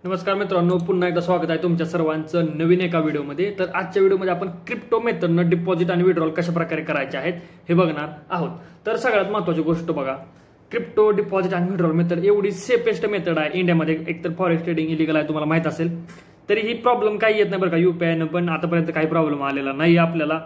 नमस्कार मित्रांनो, पुन्हा एकदा स्वागत आहे तुमच्या सर्वांचं नवीन एका व्हिडिओमध्ये। तर आजच्या व्हिडिओमध्ये आपण क्रिप्टो मेथडनं डिपॉझिट आणि विड्रॉल कशा प्रकारे करायचे आहेत हे बघणार आहोत। तर सगळ्यात महत्त्वाची गोष्ट बघा, क्रिप्टो डिपॉझिट आणि विड्रॉल मेथड एवढी सेफेस्ट मेथड आहे इंडियामध्ये। एकतर फॉरेक्स ट्रेडिंग इलिगल आहे तुम्हाला माहित असेल, तरीही प्रॉब्लेम काही येत नाही बरं का। यूपीआयनं पण आतापर्यंत काही प्रॉब्लेम आलेला नाही आपल्याला।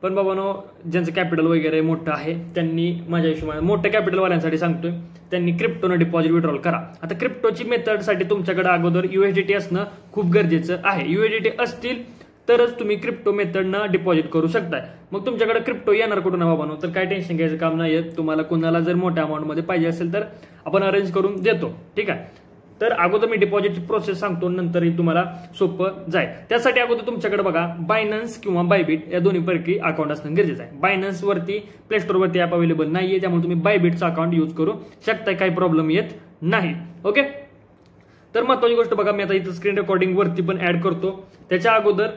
पण बाबांनो, ज्यांचं कॅपिटल वगैरे मोठं आहे त्यांनी, माझ्या हिशोबाने मोठ्या कॅपिटलवाल्यांसाठी सांगतोय, त्यांनी क्रिप्टोनं डिपॉझिट विड्रॉल करा। आता क्रिप्टोची मेथडसाठी तुमच्याकडे अगोदर USDT असणं खूप गरजेचं आहे। USDT असतील तरच तुम्ही क्रिप्टो मेथडनं डिपॉझिट करू शकताय। मग तुमच्याकडे क्रिप्टो येणार कुठून बाबांनो, तर काय टेन्शन घ्यायचं काम नाही। तुम्हाला कोणाला जर मोठ्या अमाऊंटमध्ये पाहिजे असेल तर आपण अरेंज करून देतो, ठीक आहे। तर अगोदर मी डिपॉझिटची प्रोसेस सांगतो, नंतरही तुम्हाला सोपं जाईल। त्यासाठी अगोदर तुमच्याकडे बघा, बायनान्स किंवा बायबिट या दोन्हीपैकी अकाउंट असणं गरजेचं आहे। बायनान्स वरती प्ले स्टोर वरती ऍप अवेलेबल नाहीये, त्यामुळे तुम्ही बायबिटचं अकाउंट यूज करू शकताय, काही प्रॉब्लेम येत नाही। ओके, तर महत्त्वाची गोष्ट बघा, मी आता इथं स्क्रीन रेकॉर्डिंग वरती पण ऍड करतो। त्याच्या अगोदर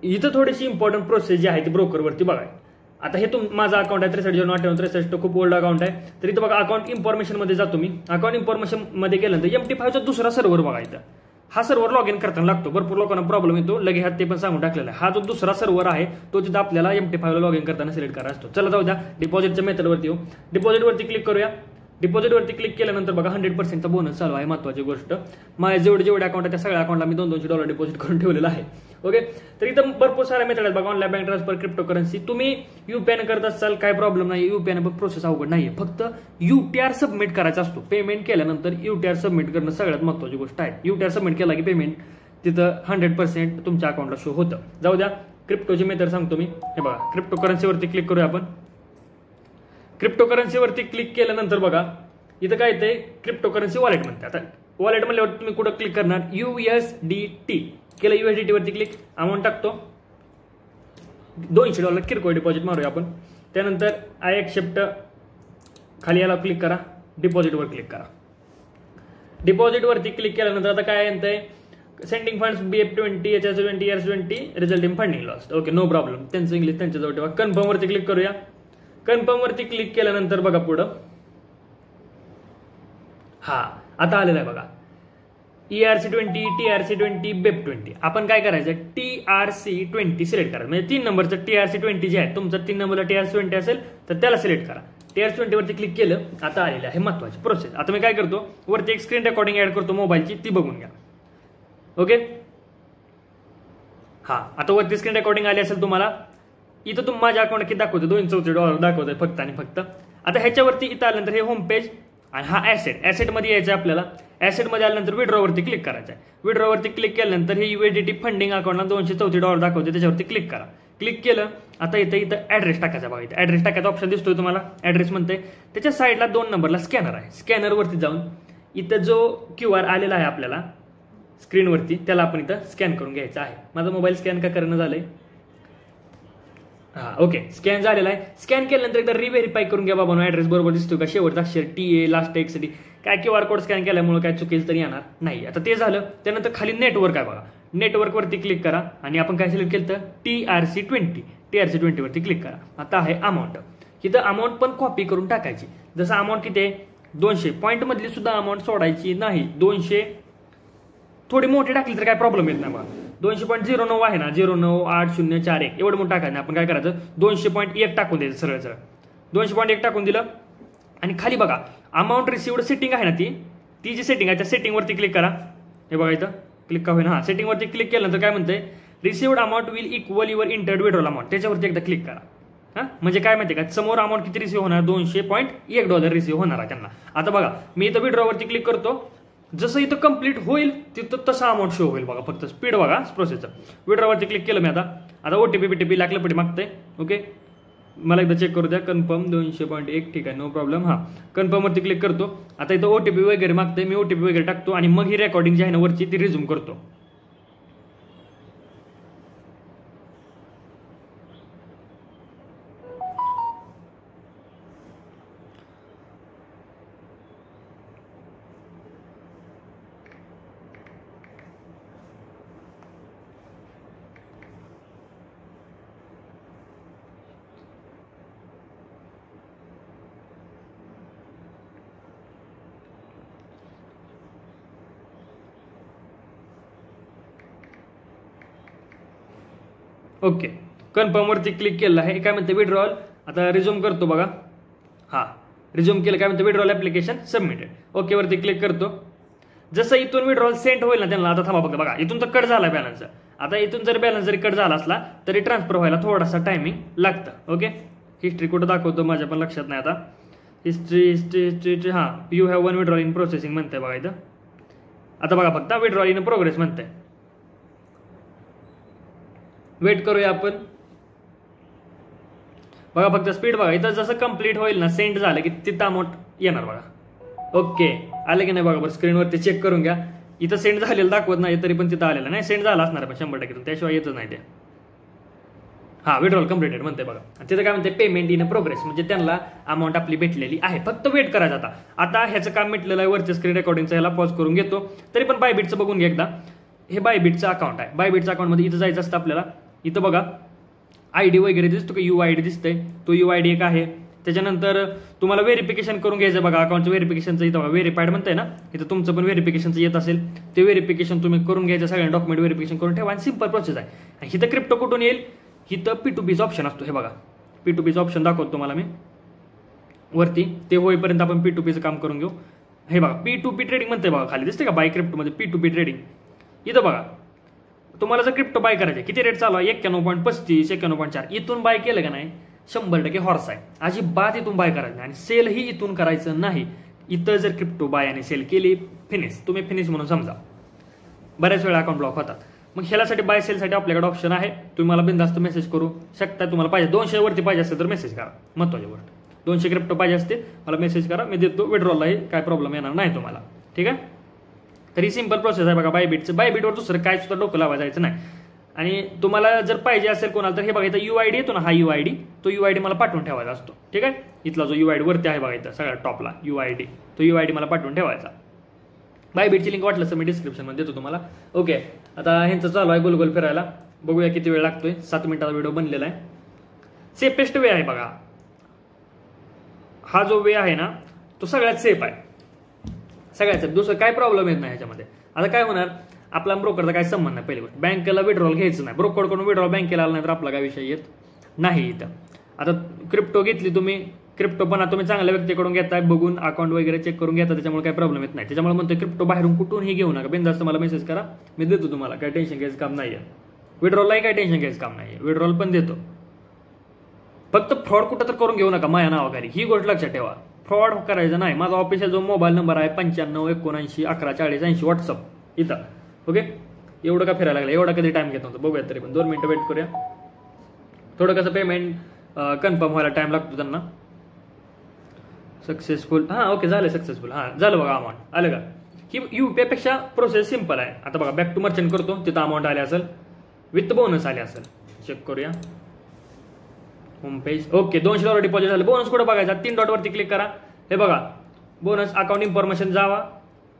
इथं थोडीशी इम्पॉर्टंट प्रोसेस जी आहे ती ब्रोकर वरती बघा। आता हे माझा अकाउंट आहे 630863, खूप ओल्ड अकाउंट आहे। तर इथं बघा, अकाउंट इन्फॉर्मेशन मध्ये जातो मी। अकाउंट इन्फॉर्मेशन मध्ये गेल्यानंतर MT5चा दुसरा सर्व्हर बघा, इथं हा सर्व्हर लॉग इन करताना लागतो। भरपूर लोकांना प्रॉब्लेम येतो, लगे ह्यात ते पण सांगून टाकलेला आहे। हा जो दुसरा सर्व्हर आहे तो तिथं आपल्याला MT5 ला लॉग इन करताना सिलेक्ट करायचा असतो। चला जाऊ द्या, डिपॉझिटच्या मेथडवरती येऊ। डिपॉझिट वरती क्लिक करूया। डिपॉझिट वरती क्लिक केल्यानंतर बघा, 100%चा बोनस चालू आहे। महत्त्वाची गोष्ट, माझे जेवढे अकाउंट आहे त्या सगळ्या अकाउंटला मी $200 डिपॉझिट करून ठेवलेला आहे। ओके, तर इथं भरपूर साऱ्या मेथड आहेत बघा। Online bank transfer, crypto currency, तुम्ही UPI करत असाल काय प्रॉब्लेम नाही। UPI पण प्रोसेस अवघड नाहीये, फक्त UTR सबमिट करायचा असतो। पेमेंट केल्यानंतर UTR सबमिट करणं सगळ्यात महत्त्वाची गोष्ट आहे। UTR सबमिट केला की पेमेंट तिथं 100% तुमच्या अकाउंटला शो होतं। जाऊ द्या, क्रिप्टोची मेथड सांगतो मी। हे बघा, क्रिप्टो करन्सीवरती क्लिक करूया आपण। क्रिप्टो करन्सीवरती क्लिक केल्यानंतर बघा, इथं काय येतंय, क्रिप्टो करन्सी वॉलेट म्हणते। आता वॉलेट म्हणल्यावर तुम्ही कुठं क्लिक करणार, USDT केलं। USDT वरती क्लिक, अमाऊंट टाकतो $200 किरकोळ डिपॉझिट मारूया आपण। त्यानंतर आय एक्सेप्ट, खाली याला क्लिक करा, डिपॉझिट वर क्लिक करा। डिपॉझिट वरती क्लिक केल्यानंतर आता काय येतंय, sending funds BF20 HS20 ERC20 result in funding lost. Okay, no problem, त्यांचं इंग्लिश त्यांच्याजवळ ठेवा। कन्फर्म वरती क्लिक करूया। कन्फर्म वरती क्लिक केल्यानंतर बघा पुढं, हा आता आलेला आहे बघा, ERC20 TRC20 BEP20। आपण काय करायचं, TRC20 सिलेक्ट करायचं। म्हणजे 3 नंबरचं TRC20 जे आहे, तुमचं 3 नंबरला TRC20 असेल तर त्याला सिलेक्ट करा। TRC20 वरती क्लिक केलं, आता आलेलं आहे महत्त्वाची प्रोसेस। आता मी काय करतो, वरती एक स्क्रीन रेकॉर्डिंग ऍड करतो मोबाईलची, ती बघून घ्या। ओके, हा आता वरती स्क्रीन रेकॉर्डिंग आली असेल तुम्हाला। इथं माझ्या अकाउंट किती दाखवतो, $234 दाखवतोय फक्त आणि फक्त। आता ह्याच्यावरती इथं आल्यानंतर हे होम पेज आणि हा ऍसेट मध्ये यायचं आपल्याला। ऍसेट मध्ये आल्यानंतर विड्रॉ वरती क्लिक करायचं आहे। विड्रॉ वरती क्लिक केल्यानंतर हे USDT फंडिंग अकाउंटला $234 दाखवते, त्याच्यावरती क्लिक करा। क्लिक केलं, आता इथं ऍड्रेस टाकायचा बघा। इथं ऍड्रेस टाकायचा ऑप्शन दिसतोय तुम्हाला, ऍड्रेस म्हणते। त्याच्या साईडला 2 नंबरला स्कॅनर आहे। स्कॅनर वरती जाऊन इथं जो QR आलेला आहे आपल्याला स्क्रीनवरती, त्याला आपण इथं स्कॅन करून घ्यायचा आहे। माझा मोबाईल स्कॅन का करणं झालंय, हा ओके, स्कॅन झालेला आहे। स्कॅन केल्यानंतर एकदा रिव्हेरीफाय करून घ्या बाबा, ऍड्रेस बरोबर दिसतोय का, शेवटचा अक्षर TA, लास्ट XD, काय QR कोड स्कॅन केल्यामुळे काय चुकीचं तरी येणार नाही। आता ते झालं, त्यानंतर खाली नेटवर्क आहे बघा, नेटवर्क वरती क्लिक करा आणि आपण काय सिलेक्ट केलं तर TRC20 वरती क्लिक करा। आता आहे अमाऊंट, इथं अमाऊंट पण कॉपी करून टाकायची। जसं अमाऊंट किती आहे, 200 पॉईंट मधली सुद्धा अमाऊंट सोडायची नाही। 200 थोडी मोठी टाकली तर काय प्रॉब्लेम येत नाही बघा। 200.09 आहे ना, 098041 एवढं मोठं टाकायचं। आपण काय करायचं, 200.1 टाकून द्यायचं सरळ सरळ। 200.1 टाकून दिलं आणि खाली बघा, अमाऊंट रिसिव्ड सेटिंग आहे ना, ती जी सेटिंग आहे त्या सेटिंग वरती क्लिक करा। हे बघा इथं क्लिक का होईना, हा सेटिंग वरती क्लिक केल्यानंतर काय म्हणतंय, received amount will equal your entered withdrawal amount, त्याच्यावरती एकदा क्लिक करा। हा म्हणजे काय माहिती का, समोर अमाऊंट किती रिसिव्ह होणार, $200.1 रिसिव्ह होणार आहे त्यांना। आता बघा, मी इथं विड्रॉ वरती क्लिक करतो, जसं इथं कंप्लीट होईल तिथं तसा अमाऊंट शो होईल बघा। फक्त स्पीड बघा प्रोसेसचं। विड्रॉवरती क्लिक केलं मी, आता OTP BTP लाखलपटी मागतंय। ओके, मला एकदा चेक करू द्या, कन्फर्म 200.1, ठीक आहे, नो प्रॉब्लेम। हा कन्फर्म वरती क्लिक करतो। आता इथं OTP वगैरे मागतंय, मी OTP वगैरे टाकतो आणि मग ही रेकॉर्डिंग जी आहे ना वरची ती रिझ्यूम करतो। ओके, कन्फर्म वरती क्लिक केलं आहे. काय म्हणते विड्रॉल. आता रिझ्यूम करतो बघा. हा, रिझ्यूम केलं. काय म्हणते विड्रॉल ऍप्लिकेशन सबमिटेड. ओके वरती क्लिक करतो. जसं इथून विड्रॉल सेंड होईल ना त्यांना, आता थांबा बघा, इथून तर कट झाला बॅलन्स. आता इथून जर बॅलन्स जरी कट झाला असला तरी ट्रान्सफर व्हायला थोडासा टायमिंग लागतं. ओके, हिस्ट्री कुठं दाखवतो माझ्या पण लक्षात नाही आता. हिस्ट्री हां, you have one withdrawal in processing म्हणते बघा इथं. आता बघा फक्त विड्रॉल इन प्रोग्रेस म्हणते. वेट करूया आपण. बघा फक्त स्पीड बघा इथं, जसं कंप्लीट होईल ना सेंड झालं की तिथं अमाऊंट येणार बघा. ओके, आलं की नाही बघा. बरं स्क्रीनवरती चेक करून घ्या. इथं सेंड झालेलं दाखवत नाही तरी पण तिथं आलेलं नाही. सेंड झाला असणार पण 100%, त्याशिवाय येतच नाही ते. हा, विड्रॉल कम्प्लिटेड म्हणते बघा. तिथं काय म्हणते पेमेंट इन प्रोग्रेस, म्हणजे त्यांना अमाऊंट आपली भेटलेली आहे. फक्त वेट करायचं. आता ह्याचं काम मिटलेलं आहे. वरच्या स्क्रीन रेकॉर्डिंगचं ह्याला पॉज करून घेतो. तरी पण बायबिटचं बघून घ्या एकदा. हे बायबिटचं अकाउंट आहे. बायबिटचं अकाउंटमध्ये इथं जायचं असतं आपल्याला. इथं बघा आयडी वगैरे दिसतो का, UID दिसतंय, तो UID एक आहे. त्याच्यानंतर तुम्हाला व्हेरिफिकेशन करून घ्यायचं बघा. अकाउंटचं व्हेरिफिकेशनचं इथं बघा व्हेरीफाईड म्हणताय ना, इथं तुमचं पण व्हेरिफिकेशनचं येत असेल ते व्हेरिफिकेशन तुम्ही करून घ्यायचं. सगळ्या डॉक्युमेंट व्हेरिफिकेशन करून ठेवा आणि सिंपल प्रोसेस आहे. इथं क्रिप्टो कुठून येईल, इथं P2Pचं ऑप्शन असतो. हे बघा P2Pचं ऑप्शन दाखवतो तुम्हाला मी वरती. ते होईपर्यंत आपण P2Pचं काम करून घेऊ. हे बघा P2P ट्रेडिंग म्हणते बघा, खाली दिसते का बाय क्रिप्टोमध्ये P2P ट्रेडिंग. इथं बघा तुम्हाला जर क्रिप्टो बाय करायचे, किती रेट चालू आहे 91.35, 91.4. इथून बाय केलं का नाही 100% हॉर्स आहे. अजिबात इथून बाय करायचं नाही आणि सेलही इथून करायचं नाही. इथं जर क्रिप्टो बाय आणि सेल केली फिनिश, तुम्ही फिनिश म्हणून समजा. बऱ्याच वेळा अकाउंट ब्लॉक होतात. मग ह्यासाठी बाय सेलसाठी आपल्याकडे ऑप्शन आहे. तुम्ही मला बिनधास्त मेसेज करू शकता. तुम्हाला पाहिजे 200 वरती पाहिजे असेल तर मेसेज करा. महत्वाची गोष्ट 200 क्रिप्टो पाहिजे असते मला मेसेज करा, मी देतो. विड्रॉललाही काय प्रॉब्लेम येणार नाही तुम्हाला. ठीक आहे, तर ही सिंपल प्रोसेस आहे बघा बायबिटचं. बायबिटवर दुसरं काय सुद्धा डोकं लावायचं जायचं नाही. आणि तुम्हाला जर पाहिजे असेल कोणाला तर हे बघा इथं UID येतो ना, हा UID, तो UID मला पाठवून ठेवायचा असतो. ठीक आहे, इथला जो UID वरती आहे बघा इथं सगळ्यात टॉपला UID, तो UID मला पाठवून ठेवायचा. बायबिटची लिंक वाटलं तर मी डिस्क्रिप्शनमध्ये देतो तुम्हाला. ओके, आता ह्यांचं चालू आहे गोल फिरायला. बघूया किती वेळ लागतोय. 7 मिनिटाचा व्हिडिओ बनलेला आहे. सेफेस्ट वे आहे बघा हा जो वे आहे ना, तो सगळ्यात सेफ आहे. सगळ्यात सेफ, दुसरं काय प्रॉब्लेम येत नाही ह्याच्यामध्ये. आता काय होणार, आपला ब्रोकरचा काय संबंध नाही. पहिली गोष्ट, बँकेला विड्रॉल घ्यायचं नाही. ब्रोकरकडून विड्रॉल बँकेला आला नाही तर आपला काय विषय येत नाही इथं. आता क्रिप्टो घेतली तुम्ही, क्रिप्टो पण तुम्ही चांगल्या व्यक्तीकडून घेताय, बघून अकाउंट वगैरे चेक करून घेता, त्याच्यामुळे काही प्रॉब्लेम येत नाही. त्याच्यामुळे म्हणतो क्रिप्टो बाहेरून कुठूनही घेऊ नका. बिनधास्त मला मेसेज करा, मी देतो तुम्हाला. काही टेन्शन घ्यायचं काम नाहीये. विड्रॉललाही काही टेन्शन घ्यायचं काम नाहीये. विड्रॉल पण देतो. फक्त फ्रॉड कुठं तर करून घेऊ नका माझ्या नावाखाली, ही गोष्ट लक्षात ठेवा. फ्रॉड करायचं नाही. माझा ऑफिशियल जो मोबाईल नंबर आहे 9579114080 व्हॉट्सअप इथं. ओके, एवढं का फिरायला लागलं, एवढा कधी टाइम घेत नव्हतं. बघूया तरी पण 2 मिनिटं वेट करूया. थोडं कसं पेमेंट कन्फर्म व्हायला टाइम लागतो त्यांना. सक्सेसफुल, हां ओके झालं सक्सेसफुल. हां झालं बघा, अमाऊंट आलं का. ही UPI पेक्षा प्रोसेस सिंपल आहे. आता बघा बॅक टू मर्चंट करतो, तिथं अमाऊंट आले असेल, विथ बोनस आले असेल. चेक करूया होम पेज. ओके, $200 डिपॉझिट झालं. बोनस कुठं बघायचा, 3 डॉटवरती क्लिक करा. हे बघा बोनस अकाउंट इन्फॉर्मेशन जावा,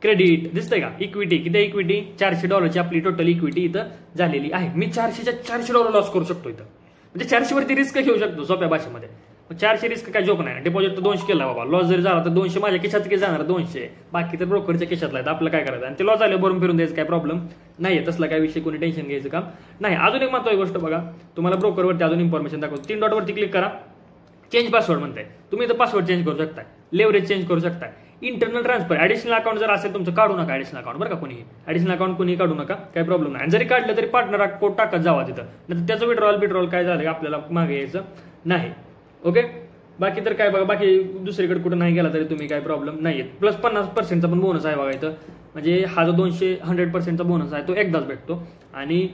क्रेडिट दिसतंय का, इक्विटी. किती इक्विटी, $400 आपली टोटल इक्विटी इथं झालेली आहे. मी $400 लॉस करू शकतो इथं. म्हणजे 400 वरती रिस्क घेऊ शकतो सोप्या भाषेमध्ये. 400 रिस्क काय जोक नाही. डिपॉझिट तर 200 केला बाबा, लॉस जरी झाला तर 200 माझ्या खिशात किती जाणार, 200. बाकी तर ब्रोकरच्या खिशातला आहे, आपलं काय करायचं. आणि ते लॉस झाले भरून फिरून द्यायचं काय प्रॉब्लेम नाही. तसला काय विषय कोणी टेन्शन घ्यायचं काम नाही. अजून एक महत्त्वाची गोष्ट बघा, तुम्हाला ब्रोकरवरती अजून इन्फॉर्मेशन दाखवतो. 3 डॉटवरती क्लिक करा, चेंज पासवर्ड म्हणताय. तुम्ही इथं पासवर्ड चेंज करू शकताय, लेवरेज चेंज करू शकताय, इंटरनल ट्रान्सफर. ऍडिशनल अकाउंट जर असेल तुमचं काढू नका. ऍडिशनल अकाउंट बरं का, कोणी ऍडिशनल अकाउंट कोणी काढू नका, काही प्रॉब्लेम नाही. आणि जरी काढलं तरी पार्टनर कोड टाकत जावा तिथं, नाही त्याचं विड्रॉल काय झालं आपल्याला मागे यायचं नाही. ओके, बाकी तर काय बघा, बाकी दुसरीकडे कुठं नाही गेला तरी तुम्ही काय प्रॉब्लेम नाही. प्लस 50% पण बोनस आहे बघा इथं. म्हणजे हा जो 100% बोनस आहे तो एकदाच भेटतो. आणि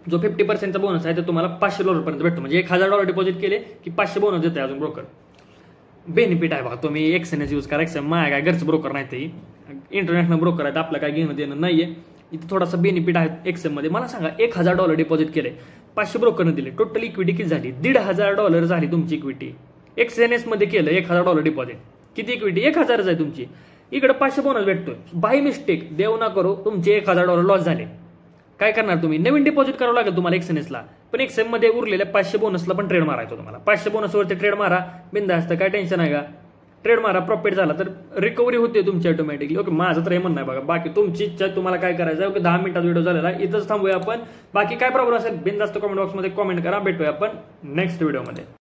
जो 50% बोनस आहे तो तुम्हाला $500 पर्यंत भेटतो. म्हणजे $1000 डिपॉझिट केले की 500 बोनस देते अजून ब्रोकर. बेनिफिट आहे बघा. तुम्ही एक्सएनएस यूज करा. एक्सएन माझ्या काय घरचं ब्रोकर नाही, ते इंटरनॅशनल ब्रोकर आहे, आपलं काय घेणं देणं नाहीये. इथं थोडासा बेनिफिट आहे एक्सएम मध्ये. मला सांगा, $1000 डिपॉझिट केले, 500 ब्रोकरने दिले, टोटल इक्विटी किती झाली, $1500 झाली तुमची इक्विटी. एक्सएनएस मध्ये केलं $1000 डिपॉझिट, किती इक्विटी 1000 आहे तुमची. इकडे 500 बोनस भेटतोय. बाय मिस्टेक देव ना करो तुमचे $1000 लॉस झाले, काय करणार तुम्ही, नवीन डिपॉझिट करावं लागेल तुम्हाला एक्सएनएसला. पण एक्सएम मध्ये उरलेल्या 500 बोनसला पण ट्रेड मारायचो तुम्हाला. 500 बोनसवरती ट्रेड मारा बिंदास्त, काय टेन्शन आहे का. ट्रेड मारा, प्रॉफिट झाला तर रिकव्हरी होते तुमची ऑटोमॅटिकली. ओके, माझं तर हे म्हणणं आहे बघा. बाकी तुमची इच्छा, तुम्हाला काय करायचं आहे. ओके, 10 मिनिटाचा व्हिडिओ झालेला आहे, इथंच थांबूया आपण. बाकी काय प्रॉब्लेम असेल बिनधास्त कमेंट बॉक्समध्ये कमेंट करा. भेटूया आपण नेक्स्ट व्हिडिओमध्ये.